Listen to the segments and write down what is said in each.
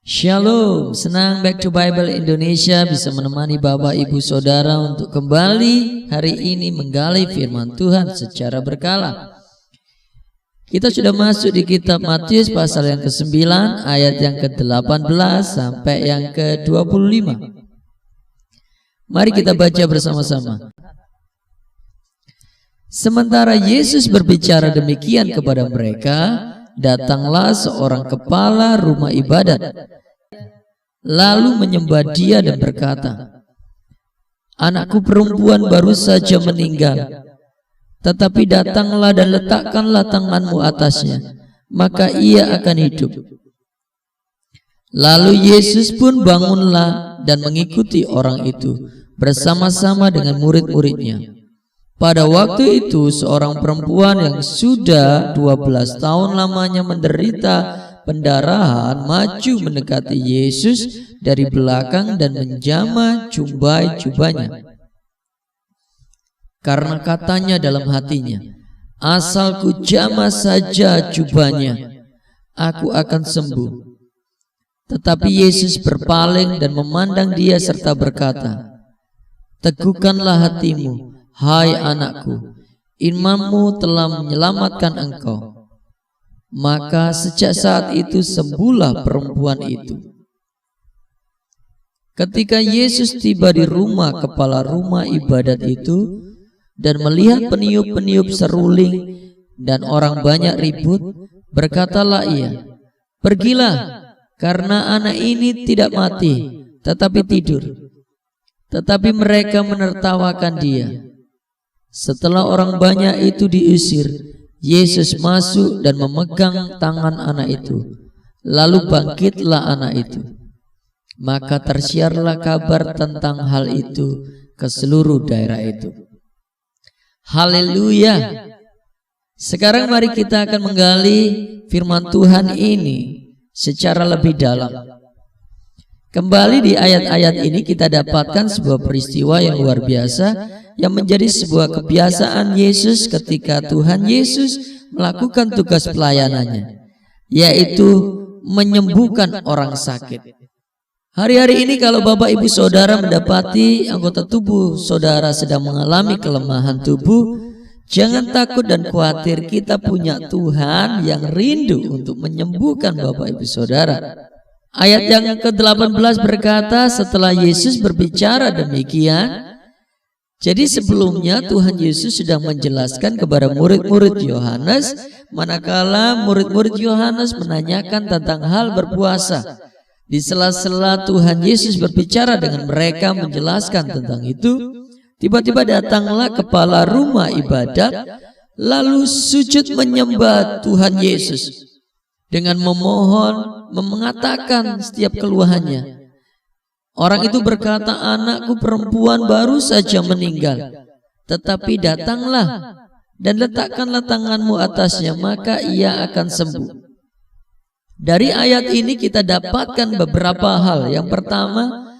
Shalom, senang Back to Bible Indonesia bisa menemani Bapak Ibu Saudara untuk kembali hari ini menggali firman Tuhan secara berkala. Kita sudah masuk di kitab Matius pasal yang ke-9 ayat yang ke-18 sampai yang ke-25. Mari kita baca bersama-sama. Sementara Yesus berbicara demikian kepada mereka, datanglah seorang kepala rumah ibadat, lalu menyembah dia dan berkata, "Anakku perempuan baru saja meninggal, tetapi datanglah dan letakkanlah tanganmu atasnya, maka ia akan hidup." Lalu Yesus pun bangunlah dan mengikuti orang itu bersama-sama dengan murid-muridnya. Pada waktu itu seorang perempuan yang sudah 12 tahun lamanya menderita pendarahan maju mendekati Yesus dari belakang dan menjamah jubahnya. Karena katanya dalam hatinya, "Asal ku jamah saja jubahnya, aku akan sembuh." Tetapi Yesus berpaling dan memandang dia serta berkata, "Teguhkanlah hatimu, hai anakku, imanmu telah menyelamatkan engkau." Maka sejak saat itu sembuhlah perempuan itu. Ketika Yesus tiba di rumah kepala rumah ibadat itu dan melihat peniup-peniup seruling dan orang banyak ribut, berkatalah ia, "Pergilah, karena anak ini tidak mati, tetapi tidur." Tetapi mereka menertawakan dia. Setelah orang banyak itu diusir, Yesus masuk dan memegang tangan anak itu. Lalu bangkitlah anak itu. Maka tersiarlah kabar tentang hal itu ke seluruh daerah itu. Haleluya. Sekarang mari kita akan menggali firman Tuhan ini secara lebih dalam. Kembali di ayat-ayat ini kita dapatkan sebuah peristiwa yang luar biasa yang menjadi sebuah kebiasaan Yesus ketika Tuhan Yesus melakukan tugas pelayanannya, yaitu menyembuhkan orang sakit. Hari-hari ini kalau Bapak Ibu Saudara mendapati anggota tubuh saudara sedang mengalami kelemahan tubuh, jangan takut dan khawatir, kita punya Tuhan yang rindu untuk menyembuhkan Bapak Ibu Saudara. Ayat yang ke-18 berkata, setelah Yesus berbicara demikian, jadi sebelumnya Tuhan Yesus sedang menjelaskan kepada murid-murid Yohanes, manakala murid-murid Yohanes menanyakan tentang hal berpuasa. Di sela-sela Tuhan Yesus berbicara dengan mereka menjelaskan tentang itu, tiba-tiba datanglah kepala rumah ibadat, lalu sujud menyembah Tuhan Yesus dengan memohon, mengatakan setiap keluhannya. Orang itu berkata, "Anakku perempuan baru saja meninggal, tetapi datanglah dan letakkanlah tanganmu atasnya, maka ia akan sembuh." Dari ayat ini kita dapatkan beberapa hal. Yang pertama,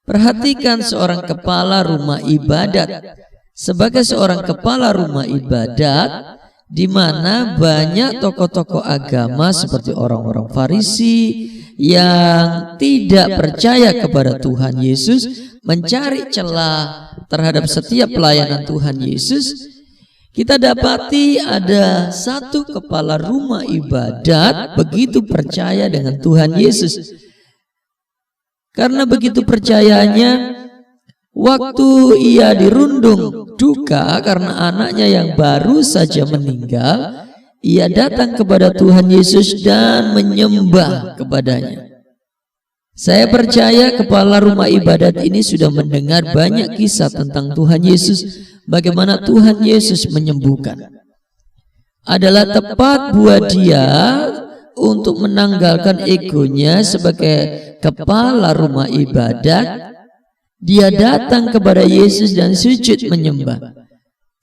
perhatikan seorang kepala rumah ibadat. Sebagai seorang kepala rumah ibadat, di mana banyak tokoh-tokoh agama seperti orang-orang Farisi yang tidak percaya kepada Tuhan Yesus mencari celah terhadap setiap pelayanan Tuhan Yesus. Kita dapati ada satu kepala rumah ibadat begitu percaya dengan Tuhan Yesus. Karena begitu percayanya, waktu ia dirundung duka karena anaknya yang baru saja meninggal, ia datang kepada Tuhan Yesus dan menyembah kepadanya. Saya percaya kepala rumah ibadat ini sudah mendengar banyak kisah tentang Tuhan Yesus, bagaimana Tuhan Yesus menyembuhkan. Adalah tepat buat dia untuk menanggalkan egonya sebagai kepala rumah ibadat. Dia datang kepada Yesus dan sujud menyembah.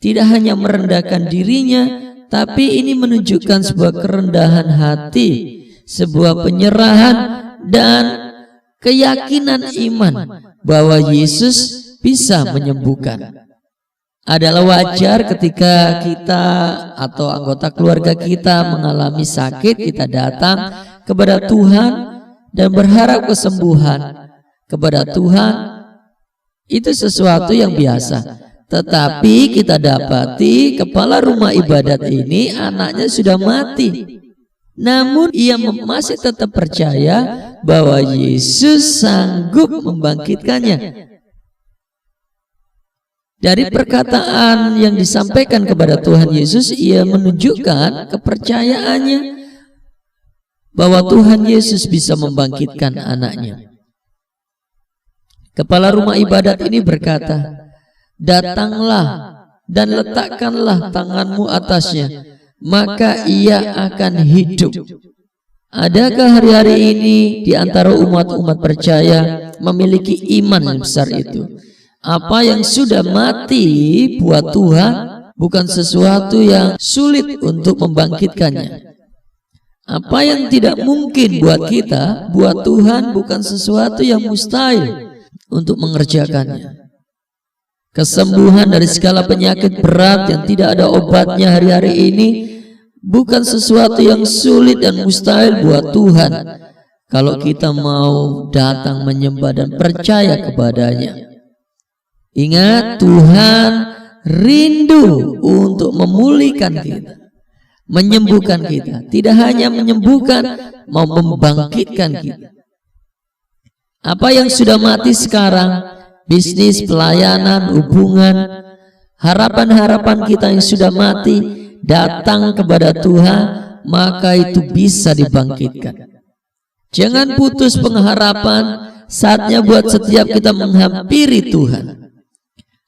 Tidak hanya merendahkan dirinya, tapi ini menunjukkan sebuah kerendahan hati, sebuah penyerahan dan keyakinan iman bahwa Yesus bisa menyembuhkan. Adalah wajar ketika kita atau anggota keluarga kita mengalami sakit, kita datang kepada Tuhan dan berharap kesembuhan kepada Tuhan itu sesuatu yang biasa. Tetapi kita dapati kepala rumah ibadat ini anaknya sudah mati, namun ia masih tetap percaya bahwa Yesus sanggup membangkitkannya. Dari perkataan yang disampaikan kepada Tuhan Yesus, ia menunjukkan kepercayaannya bahwa Tuhan Yesus bisa membangkitkan anaknya. Kepala rumah ibadat ini berkata, "Datanglah dan letakkanlah tanganmu atasnya, maka ia akan hidup." Adakah hari-hari ini di antara umat-umat percaya memiliki iman yang besar itu? Apa yang sudah mati buat Tuhan bukan sesuatu yang sulit untuk membangkitkannya. Apa yang tidak mungkin buat kita, buat Tuhan bukan sesuatu yang mustahil untuk mengerjakannya. Kesembuhan dari segala penyakit berat yang tidak ada obatnya hari-hari ini bukan sesuatu yang sulit dan mustahil buat Tuhan kalau kita mau datang menyembah dan percaya kepadanya. Ingat, Tuhan rindu untuk memulihkan kita, menyembuhkan kita. Tidak hanya menyembuhkan, mau membangkitkan kita. Apa yang sudah mati sekarang, bisnis, pelayanan, hubungan, harapan-harapan kita yang sudah mati, datang kepada Tuhan, maka itu bisa dibangkitkan. Jangan putus pengharapan, saatnya buat setiap kita menghampiri Tuhan.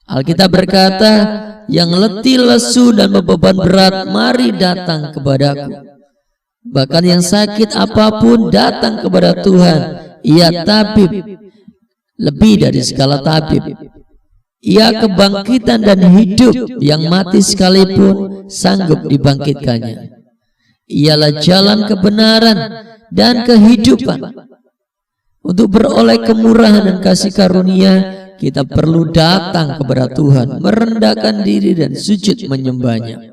Alkitab berkata, "Yang letih, lesu, dan beban berat, mari datang kepadaku." Bahkan yang sakit apapun datang kepada Tuhan. Ia tabib, lebih dari segala tabib. Ia kebangkitan dan hidup, yang mati sekalipun sanggup dibangkitkannya. Ialah jalan kebenaran dan kehidupan. Untuk beroleh kemurahan dan kasih karunia, kita perlu datang kepada Tuhan, merendahkan diri dan sujud menyembahnya.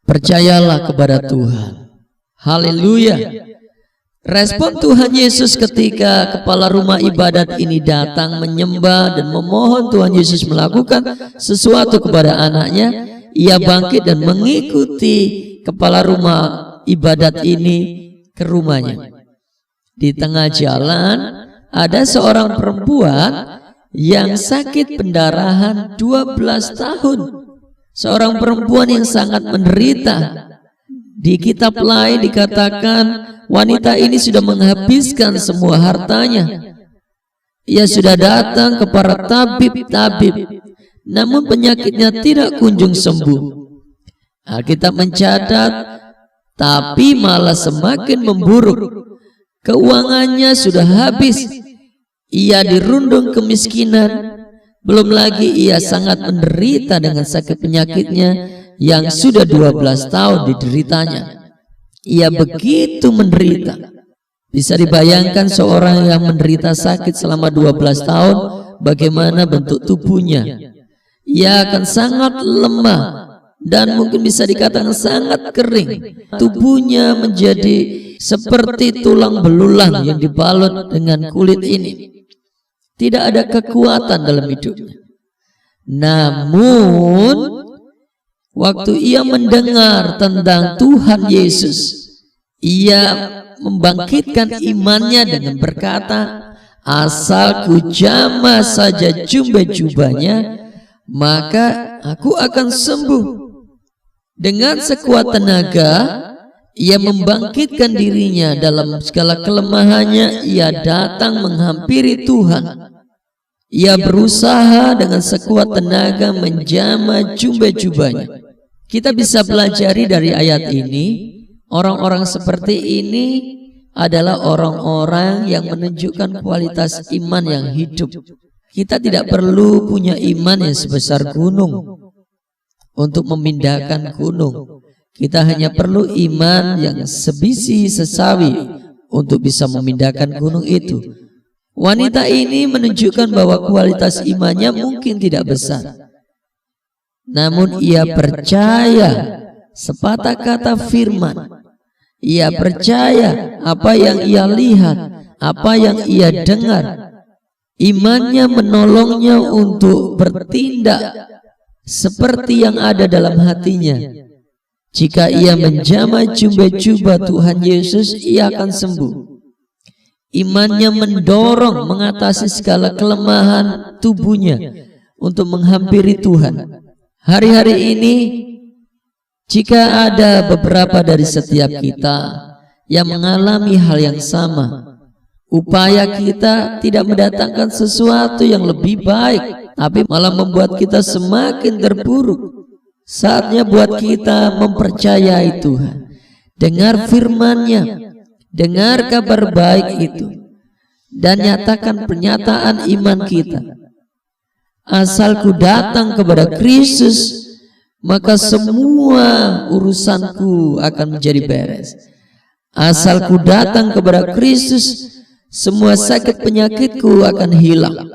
Percayalah kepada Tuhan. Haleluya. Respon Tuhan Yesus ketika kepala rumah ibadat ini datang menyembah dan memohon Tuhan Yesus melakukan sesuatu kepada anaknya, ia bangkit dan mengikuti kepala rumah ibadat ini ke rumahnya. Di tengah jalan ada seorang perempuan yang sakit pendarahan 12 tahun. Seorang perempuan yang sangat menderita. Di kitab lain dikatakan wanita ini sudah menghabiskan semua hartanya. Ia sudah datang ke para tabib-tabib, namun penyakitnya tidak kunjung sembuh. Alkitab mencatat, tapi malah semakin memburuk. Keuangannya sudah habis. Ia dirundung kemiskinan. Belum lagi ia sangat menderita dengan sakit penyakitnya yang sudah 12 tahun dideritanya. Ia begitu menderita. Bisa dibayangkan seorang yang menderita sakit selama 12 tahun, bagaimana bentuk tubuhnya. Ia akan sangat lemah dan mungkin bisa dikatakan sangat kering. Tubuhnya menjadi seperti tulang belulang yang dibalut dengan kulit ini. Tidak ada kekuatan dalam hidupnya. Namun waktu ia mendengar tentang Tuhan Yesus, ia membangkitkan imannya dengan berkata, "Asal ku jamah saja jubah-jubahnya, maka aku akan sembuh." Dengan sekuat tenaga ia membangkitkan dirinya. Dalam segala kelemahannya ia datang menghampiri Tuhan. Ia berusaha dengan sekuat tenaga menjamah jubah-jubahnya. Kita bisa pelajari dari ayat ini, orang-orang seperti ini adalah orang-orang yang menunjukkan kualitas iman yang hidup. Kita tidak perlu punya iman yang sebesar gunung untuk memindahkan gunung. Kita hanya perlu iman yang sebiji sesawi untuk bisa memindahkan gunung itu. Wanita ini menunjukkan bahwa kualitas imannya mungkin tidak besar, namun ia percaya sepatah kata firman. Ia percaya apa yang ia lihat, apa yang ia dengar. Imannya menolongnya untuk bertindak seperti yang ada dalam hatinya. Jika ia menjamah jubah Tuhan Yesus, ia akan sembuh. Imannya mendorong mengatasi segala kelemahan tubuhnya untuk menghampiri Tuhan. Hari-hari ini, jika ada beberapa dari setiap kita yang mengalami hal yang sama, upaya kita tidak mendatangkan sesuatu yang lebih baik, tapi malah membuat kita semakin terpuruk. Saatnya buat kita mempercayai Tuhan. Dengar firman-Nya, dengar kabar baik itu, dan nyatakan pernyataan iman kita. Asalku datang kepada Kristus, maka semua urusanku akan menjadi beres. Asalku datang kepada Kristus, semua sakit penyakitku akan hilang.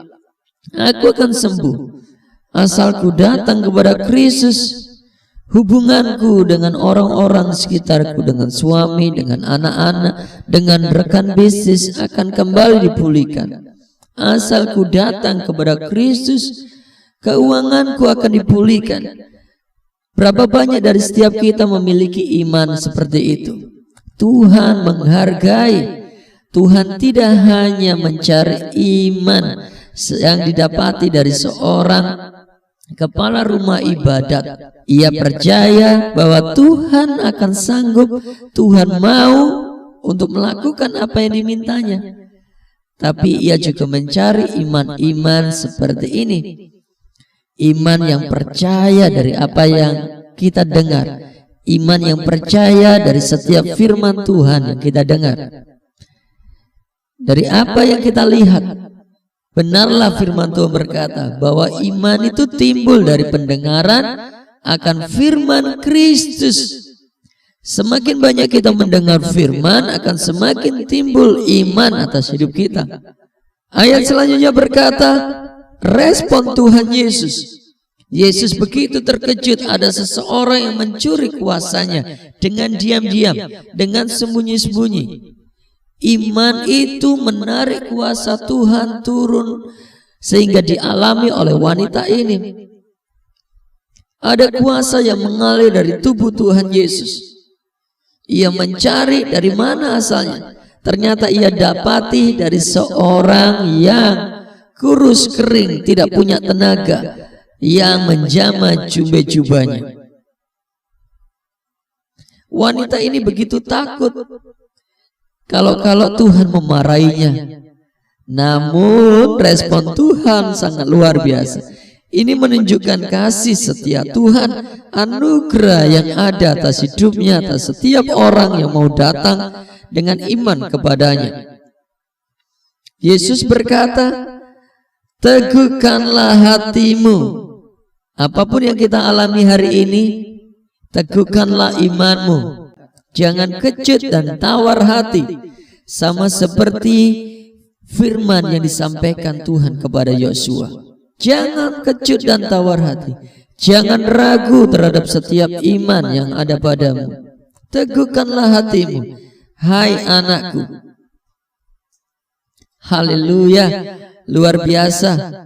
Aku akan sembuh. Asalku datang kepada Kristus, hubunganku dengan orang-orang sekitarku, dengan suami, dengan anak-anak, dengan rekan bisnis akan kembali dipulihkan. Asalku datang kepada Kristus, keuanganku akan dipulihkan. Berapa banyak dari setiap kita memiliki iman seperti itu? Tuhan menghargai. Tuhan tidak hanya mencari iman yang didapati dari seorang kepala rumah ibadat. Ia percaya bahwa Tuhan akan sanggup, Tuhan mau untuk melakukan apa yang dimintanya. Tapi ia juga mencari iman-iman seperti ini. Iman yang percaya dari apa yang kita dengar. Iman yang percaya dari setiap firman Tuhan yang kita dengar. Dari apa yang kita lihat, benarlah firman Tuhan berkata bahwa iman itu timbul dari pendengaran akan firman Kristus. Semakin banyak kita mendengar firman, akan semakin timbul iman atas hidup kita. Ayat selanjutnya berkata, respon Tuhan Yesus. Yesus begitu terkejut ada seseorang yang mencuri kuasanya dengan diam-diam, dengan sembunyi-sembunyi. Iman itu menarik kuasa Tuhan turun sehingga dialami oleh wanita ini. Ada kuasa yang mengalir dari tubuh Tuhan Yesus. Ia mencari dari mana asalnya. Ternyata ia dapati dari seorang yang kurus kering, tidak punya tenaga, yang menjamah jubah-jubahnya. Wanita ini begitu takut kalau Tuhan memarahinya. Namun respon Tuhan sangat luar biasa. Ini menunjukkan kasih setia Tuhan, anugerah yang ada atas hidupnya, atas setiap orang yang mau datang dengan iman kepadanya. Yesus berkata, teguhkanlah hatimu. Apapun yang kita alami hari ini, teguhkanlah imanmu. Jangan kecut dan tawar hati, sama seperti firman yang disampaikan Tuhan kepada Yosua. Jangan kecut dan tawar hati. Jangan ragu terhadap setiap iman yang ada padamu. Teguhkanlah hatimu, hai anakku. Haleluya, luar biasa.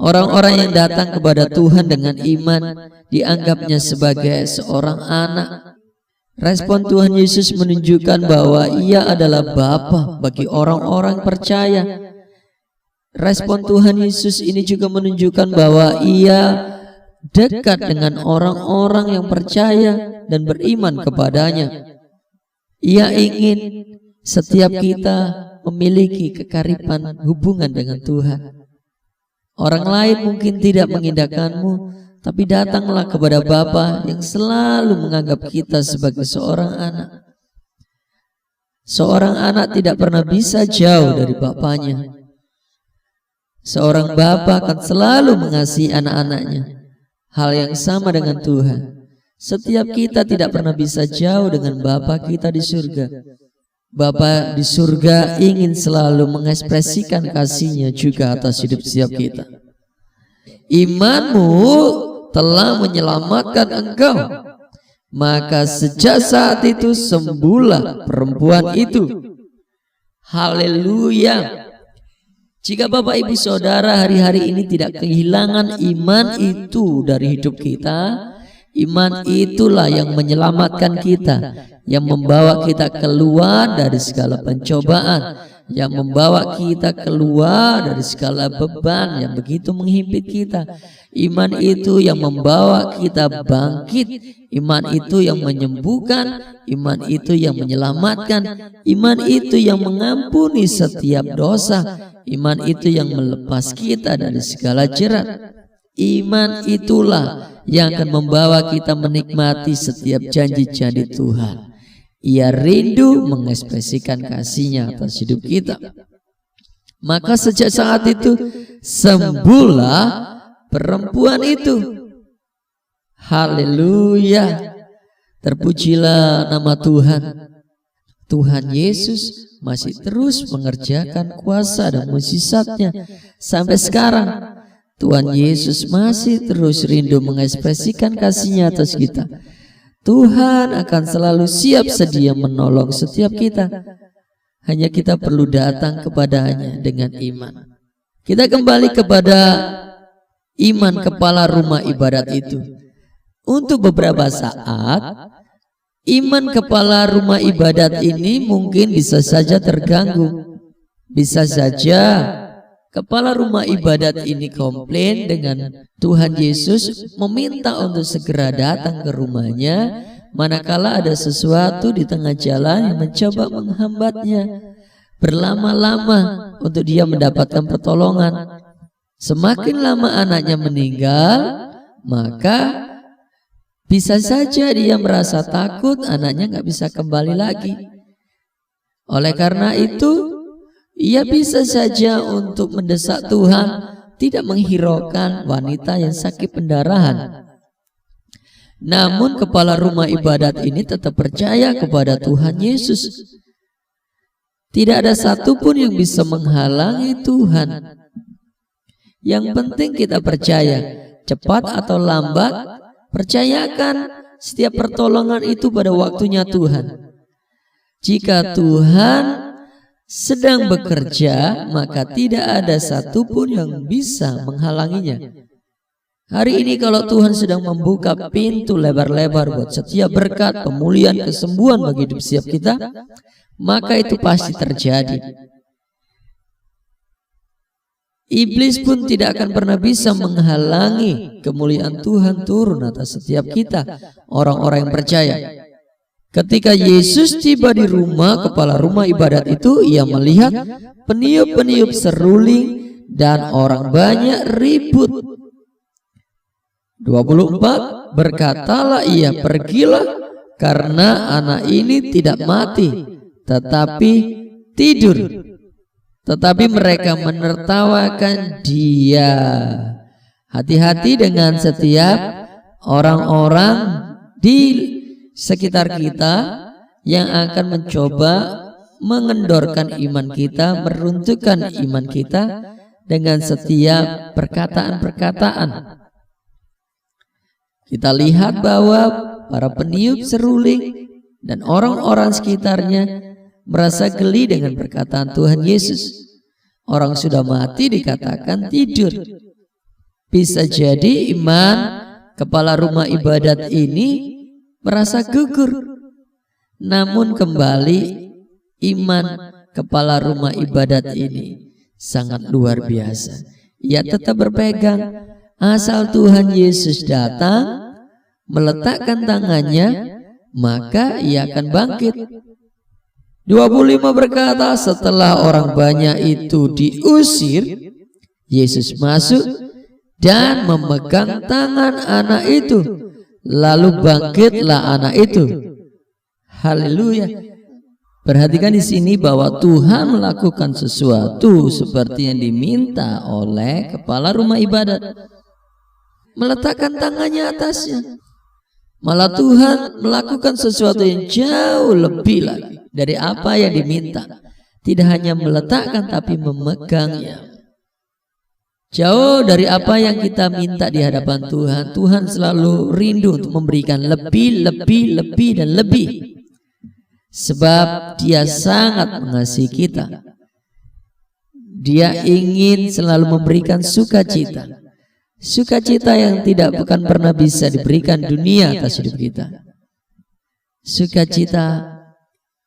Orang-orang yang datang kepada Tuhan dengan iman dianggapnya sebagai seorang anak. Respon Tuhan Yesus menunjukkan bahwa ia adalah Bapa bagi orang-orang percaya. Respon Tuhan Yesus ini juga menunjukkan bahwa ia dekat dengan orang-orang yang percaya dan beriman kepadanya. Ia ingin setiap kita memiliki kekaripan hubungan dengan Tuhan. Orang lain mungkin tidak mengindahkanmu, tapi datanglah kepada Bapa yang selalu menganggap kita sebagai seorang anak. Seorang anak tidak pernah bisa jauh dari bapaknya. Seorang bapa akan selalu mengasihi anak-anaknya. Hal yang sama dengan Tuhan. Setiap kita tidak pernah bisa jauh dengan Bapa kita di surga. Bapa di surga ingin selalu mengekspresikan kasih-Nya juga atas hidup setiap kita. Imanmu telah menyelamatkan engkau. Maka sejak saat itu sembuhlah perempuan itu. Haleluya. Jika Bapak Ibu Saudara hari-hari ini tidak kehilangan iman itu dari hidup kita, iman itulah yang menyelamatkan kita, yang membawa kita keluar dari segala pencobaan, yang membawa kita keluar dari segala beban yang begitu menghimpit kita. Iman itu yang membawa kita bangkit, iman itu yang menyembuhkan, iman itu yang menyelamatkan, iman itu yang mengampuni setiap dosa, iman itu yang melepas kita dari segala jerat. Iman itulah yang akan membawa kita menikmati setiap janji-janji Tuhan. Ia rindu mengekspresikan kasih-Nya atas hidup kita. Maka sejak saat itu sembuhlah perempuan itu. Haleluya. Terpujilah nama Tuhan. Tuhan Yesus masih terus mengerjakan kuasa dan mukjizat-Nya sampai sekarang. Tuhan Yesus masih terus rindu mengekspresikan kasih-Nya atas kita. Tuhan akan selalu siap sedia menolong setiap kita. Hanya kita perlu datang kepada-Nya dengan iman. Kita kembali kepada iman kepala rumah ibadat itu. Untuk beberapa saat, iman kepala rumah ibadat ini mungkin bisa saja terganggu. Bisa saja kepala rumah ibadat ini komplain dengan Tuhan Yesus, meminta untuk segera datang ke rumahnya, manakala ada sesuatu di tengah jalan yang mencoba menghambatnya. Berlama-lama untuk dia mendapatkan pertolongan. Semakin lama anaknya meninggal, maka bisa saja dia merasa takut anaknya nggak bisa kembali lagi. Oleh karena itu, ia bisa saja untuk mendesak Tuhan, tidak menghiraukan wanita yang sakit pendarahan. Namun kepala rumah ibadat ini tetap percaya kepada Tuhan Yesus. Tidak ada satupun yang bisa menghalangi Tuhan. Yang penting kita percaya, cepat atau lambat, percayakan setiap pertolongan itu pada waktunya Tuhan. Jika Tuhan sedang bekerja, maka tidak ada satupun yang bisa menghalanginya. Hari ini kalau Tuhan sedang membuka pintu lebar-lebar buat setiap berkat, pemulihan, kesembuhan bagi hidup setiap kita, maka itu pasti terjadi. Iblis pun tidak akan pernah bisa menghalangi kemuliaan Tuhan turun atas setiap kita, orang-orang yang percaya. Ketika Yesus tiba di rumah kepala rumah ibadat itu, ia melihat peniup-peniup seruling dan orang banyak ribut. 24, berkatalah ia, pergilah, karena anak ini tidak mati, tetapi tidur. Tetapi mereka menertawakan dia. Hati-hati dengan setiap orang-orang di sekitar kita yang akan mencoba mengendorkan iman kita, meruntuhkan iman kita dengan setiap perkataan-perkataan. Kita lihat bahwa para peniup seruling dan orang-orang sekitarnya merasa geli dengan perkataan Tuhan Yesus. Orang sudah mati dikatakan tidur. Bisa jadi iman kepala rumah ibadat ini merasa gugur. Namun kembali, iman kepala rumah ibadat ini sangat luar biasa. Ia tetap berpegang, asal Tuhan Yesus datang, meletakkan tangannya, maka ia akan bangkit. 25 berkata, setelah orang banyak itu diusir, Yesus masuk dan memegang tangan anak itu, lalu bangkitlah anak itu. Haleluya. Perhatikan di sini bahwa Tuhan melakukan sesuatu seperti yang diminta oleh kepala rumah ibadat, meletakkan tangannya atasnya. Malah Tuhan melakukan sesuatu yang jauh lebih lagi dari apa yang diminta. Tidak hanya meletakkan tapi memegangnya. Jauh dari apa yang kita minta di hadapan Tuhan. Tuhan selalu rindu untuk memberikan lebih, dan lebih. Sebab Dia sangat mengasihi kita. Dia ingin selalu memberikan sukacita. Sukacita yang tidak bukan pernah bisa diberikan dunia atas hidup kita. Sukacita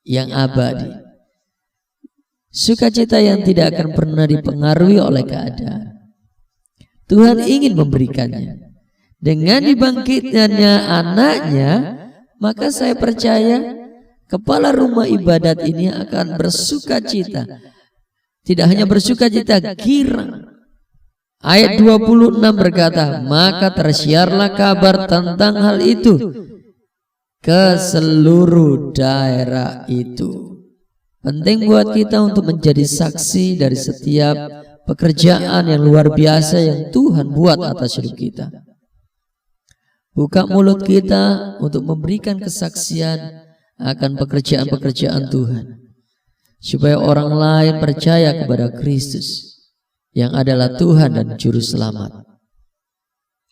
yang abadi. Sukacita yang tidak akan pernah dipengaruhi oleh keadaan. Tuhan ingin memberikannya. Dengan dibangkitkannya anaknya, maka saya percaya kepala rumah ibadat ini akan bersukacita. Tidak hanya bersukacita, girang. Ayat 26 berkata, maka tersiarlah kabar tentang hal itu ke seluruh daerah itu. Penting buat kita untuk menjadi saksi dari setiap pekerjaan yang luar biasa yang Tuhan buat atas hidup kita. Buka mulut kita untuk memberikan kesaksian akan pekerjaan-pekerjaan Tuhan, supaya orang lain percaya kepada Kristus yang adalah Tuhan dan Juru Selamat.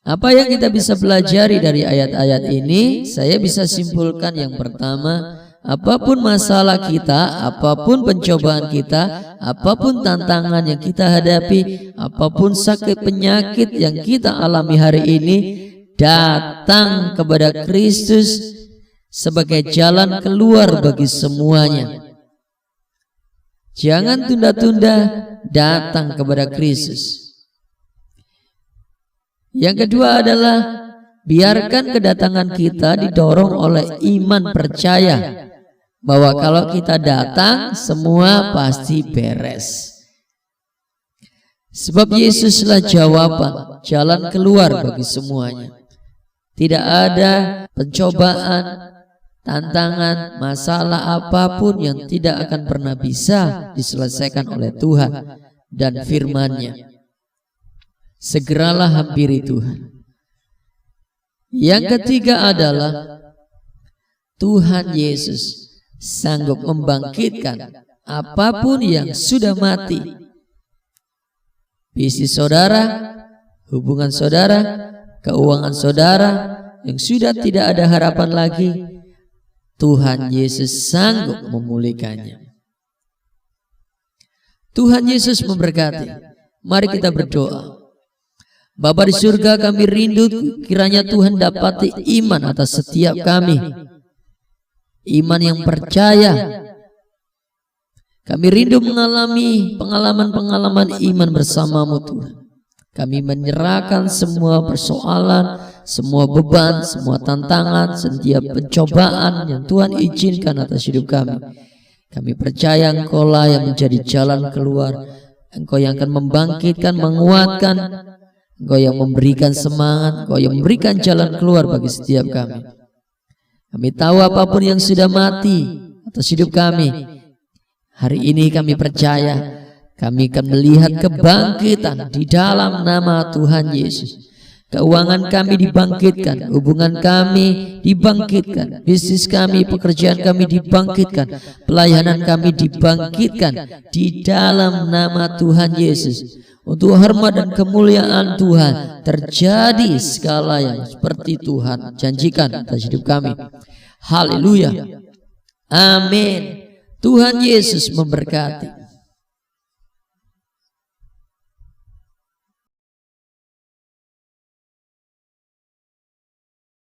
Apa yang kita bisa pelajari dari ayat-ayat ini? Saya bisa simpulkan yang pertama, apapun masalah kita, apapun pencobaan kita, apapun tantangan yang kita hadapi, apapun sakit penyakit yang kita alami hari ini, datang kepada Kristus sebagai jalan keluar bagi semuanya. Jangan tunda-tunda, datang kepada Kristus. Yang kedua adalah biarkan kedatangan kita didorong oleh iman percaya bahwa kalau kita datang semua pasti beres. Sebab Yesuslah jawaban, jalan keluar bagi semuanya. Tidak ada pencobaan, tantangan, masalah apapun yang tidak akan pernah bisa diselesaikan oleh Tuhan dan firman-Nya. Segeralah hampiri Tuhan. Yang ketiga adalah Tuhan Yesus sanggup membangkitkan apapun yang sudah mati. Bisnis saudara, hubungan saudara, keuangan saudara yang sudah tidak ada harapan lagi, Tuhan Yesus sanggup memulihkannya. Tuhan Yesus memberkati. Mari kita berdoa. Bapa di surga, kami rindu kiranya Tuhan dapati iman atas setiap kami. Iman yang percaya. Kami rindu mengalami pengalaman-pengalaman iman bersamamu Tuhan. Kami menyerahkan semua persoalan, semua beban, semua tantangan, setiap pencobaan yang Tuhan izinkan atas hidup kami. Kami percaya Engkau-lah yang menjadi jalan keluar. Engkau yang akan membangkitkan, menguatkan. Engkau yang memberikan semangat. Engkau yang memberikan jalan keluar bagi setiap kami. Kami tahu apapun yang sudah mati atas hidup kami, hari ini kami percaya kami akan melihat kebangkitan di dalam nama Tuhan Yesus. Keuangan kami dibangkitkan, hubungan kami dibangkitkan, bisnis kami, pekerjaan kami dibangkitkan, pelayanan kami dibangkitkan di dalam nama Tuhan Yesus. Untuk hormat dan kemuliaan Tuhan terjadi segala yang seperti Tuhan janjikan atas hidup kami. Haleluya. Amin. Tuhan Yesus memberkati.